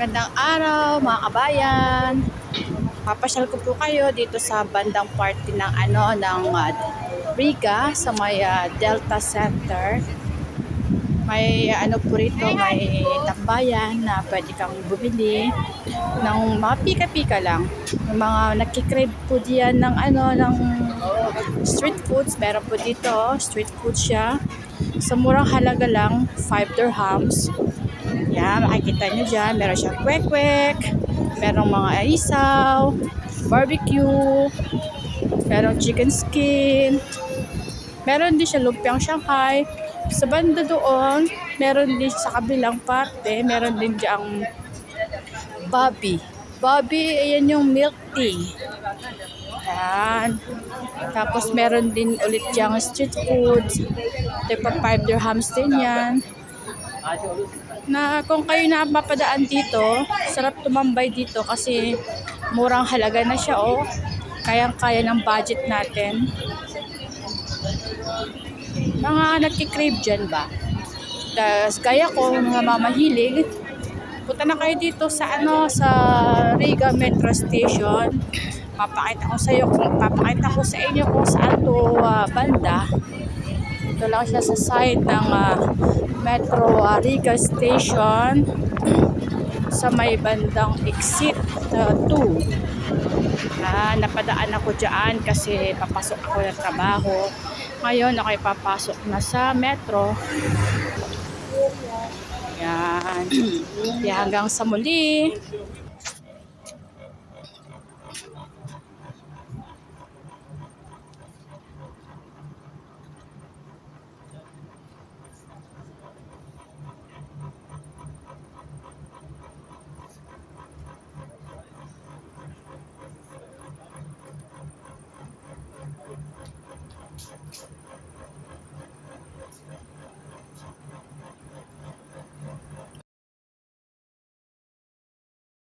Magandang araw mga kabayan. Papasyal ko po kayo dito sa bandang party ng Riga sa may Delta Center. May po rito, may tambayan na pwede kang bumili ng mga pika-pika lang. Yung mga nagkikrave po diyan ng ng street foods. Meron po dito, street food siya. Sa murang halaga lang, 5 dirhams. Yan, makikita nyo dyan. Meron siyang kwek-kwek, merong mga isaw, barbecue, merong chicken skin, meron din siya lumpiang Shanghai. Sa banda doon, meron din sa kabilang parte, meron din diyang Bobby. Bobby, ayan yung milk tea. Yan. Tapos meron din ulit diyang street foods. Tipo 5 dirhams din yan. Na kung kayo na mapadaan dito, sarap tumambay dito kasi murang halaga na siya, oh. Kayang-kaya ng budget natin. Mga nagkikrave dyan ba? Tas kaya ko, mga mamahilig, punta na kayo dito sa sa Riga Metro Station. Papakita ko sa inyo kung saan to banda. Ito lang siya sa side ng Metro Riga Station sa may bandang exit 2. Napadaan ako dyan kasi papasok ako ng trabaho. Ngayon ako'y papasok na sa metro. Yan. Hanggang sa muli.